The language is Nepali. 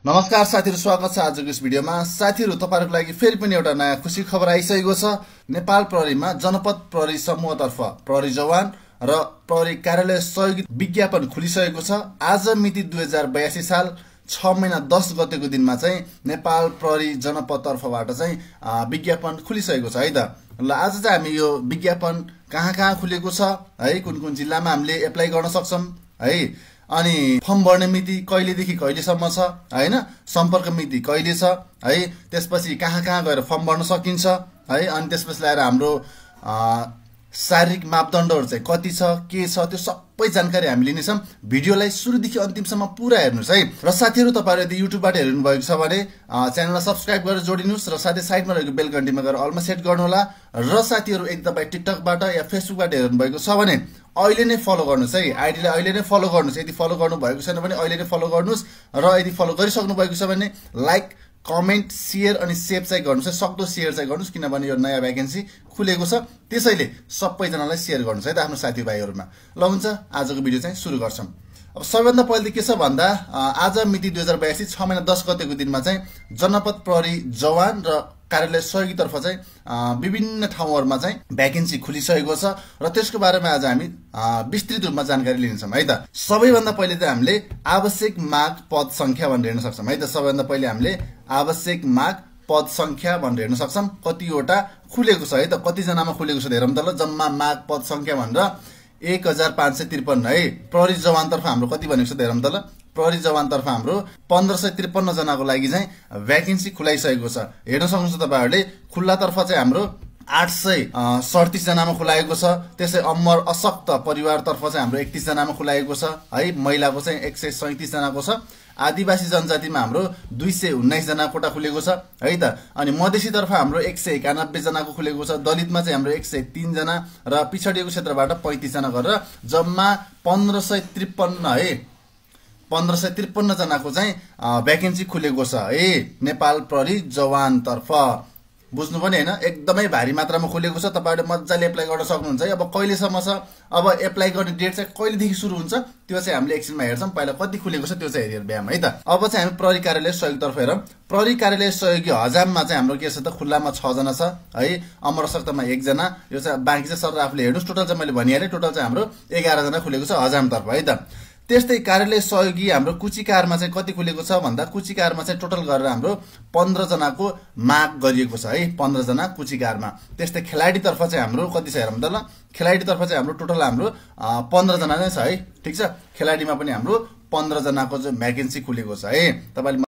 नमस्कार साथीहरु, स्वागत छ आजको यस भिडियोमा। साथीहरु, तपाईहरुको लागि फेरि पनि एउटा नयाँ खुशी खबर आइसकेको छ। नेपाल प्रहरीमा जनपद प्रहरी समूहतर्फ प्रहरी जवान र प्रहरी कार्यालय सहयोगी विज्ञापन खुलिसकेको छ। आज मिति 2082 साल 6 महिना 10 गतेको दिनमा चाहिँ नेपाल प्रहरी जनपद तर्फबाट चाहिँ विज्ञापन खुलिसकेको छ है त। ल आज चाहिँ हामी यो विज्ञापन कहाँ खुलेको छ है, कुन कुन जिल्लामा हामीले एप्लाई गर्न सक्छौं है, अनि फर्म भर्ने मिति कहिलेदेखि कहिलेसम्म छ हैन, सम्पर्क मिति कहिले छ है, त्यसपछि कहाँ गएर फर्म भर्न सकिन्छ है, अनि त्यसपछि ल्याएर हाम्रो शारीरिक मापदण्डहरु चाहिँ कति छ, के छ, त्यो सबै जानकारी हामी लिनेछौं। भिडियोलाई सुरुदेखि अन्तिमसम्म पुरा हेर्नुस् है। र साथीहरु, तपाईहरुले यदि युट्युबबाट हेर्नु भएको छ भने च्यानललाई सब्स्क्राइब गरेर जोडिनुस् र साथै साइडमा रहेको बेल घण्टीमा गएर अलमा सेट गर्नु होला। र साथीहरु, यदि तपाई टिकटकबाट या फेसबुकबाट हेर्नु भएको छ भने अहिले नै फलो गर्नुस् है। आइडीलाई अहिले नै फलो गर्नुस्। यदि फलो गर्नु भएको छैन भने अहिले नै फलो गर्नुस्। र यदि फलो गरिसक्नु भएको छ भने लाइक, कमेन्ट, शेयर अनि सेभ चाहिँ गर्नुस् है। सक्दो शेयर चाहिँ गर्नुस्, किनभने यो नयाँ भ्याकेन्सी खुलेको छ, त्यसैले सबैजनालाई शेयर गर्नुस् है त आफ्नो साथीभाइहरुमा। ल हुन्छ, आजको भिडियो चाहिँ सुरु गर्छौं। अब सबैभन्दा पहिले के छ भन्दा आज मिति 2082 6 महिना 10 गतेको दिनमा चाहिँ जनपद प्रहरी जवान र कार्यालय सहयोगीतर्फ चाहिँ विभिन्न ठाउँहरुमा चाहिँ भ्याकेन्सी खुलिसकेको छ र त्यसको बारेमा आज हामी विस्तृत रूपमा जानकारी लिन्छौं है त। सबैभन्दा पहिले चाहिँ हामीले आवश्यक माग पद संख्या भनेर हेर्न सक्छौं है त। सबैभन्दा पहिले हामीले आवश्यक माग पद संख्या भनेर हेर्न सक्छौं कतिवटा खुलेको छ है त, कति जनामा खुलेको छ हेरौं त ल। जम्मा माग पद संख्या भनेर 1553 है। प्रहरी जवानतर्फ हाम्रो कति भनेको छ हेरौं त ल। प्रहरी जवानतर्फ हाम्रो 1553 जनाको लागि चाहिँ भ्याकेन्सी खुलाइसकेको छ। हेर्न सक्नुहुन्छ तपाईहरुले, खुल्लातर्फ चाहिँ हाम्रो 837 जनामा खुलाएको छ। त्यसै अमर अशक्त परिवारतर्फ चाहिँ हाम्रो 31 जनामा खुलाएको छ है। महिलाको चाहिँ 137 जनाको छ। आदिवासी जनजातिमा हाम्रो 219 जना कोटा खुलेको छ है त। अनि मधेसीतर्फ हाम्रो 191 जनाको खुलेको छ। दलितमा चाहिँ हाम्रो 103 जना र पिछडिएको क्षेत्रबाट 35 जना गरेर जम्मा 1553 है। 1553 जनाको चाहिँ भ्याकेन्सी खुलेको छ है नेपाल प्रहरी जवान तर्फ। बुझ्नु पनि हैन, एकदमै भारी मात्रामा खुलेको छ। तपाईहरुले मज्जाले एप्लाई गर्न सक्नुहुन्छ है। अब कहिलेसम्म छ, अब एप्लाई गर्ने डेट चाहिँ कहिलेदेखि सुरु हुन्छ त्यो चाहिँ हामीले एकछिनमा हेर्छौं। पहिला कति खुलेको छ त्यो चाहिँ हेरेर भ्याम है त। अब चाहिँ हामी प्रहरी कार्यालय सहयोगीतर्फ हेरौं। प्रहरी कार्यालय सहयोगी हजाममा चाहिँ हाम्रो के छ त, खुल्लामा 6 जना छ है, अमर अशक्तमा 1 जना। यो चाहिँ बाँकी चाहिँ सर आफूले हेर्नुस्। टोटल चाहिँ मैले भनिहालेँ, टोटल चाहिँ हाम्रो 11 जना खुलेको छ हजामतर्फ है त। त्यस्तै कार्यालय सहयोगी हाम्रो कुचिकारमा चाहिँ कति खुलेको छ भन्दा कुचिकारमा चाहिँ टोटल गरेर हाम्रो 15 जनाको माग गरिएको छ है। 15 जना कुचिकारमा। त्यस्तै खेलाडीतर्फ चाहिँ हाम्रो कति छ हेरौँ त ल। खेलाडीतर्फ चाहिँ हाम्रो टोटल हाम्रो 15 जना नै छ है। ठीक छ। खेलाडीमा पनि हाम्रो 15 जनाको चाहिँ भ्याकेन्सी खुलेको छ है। तपाईले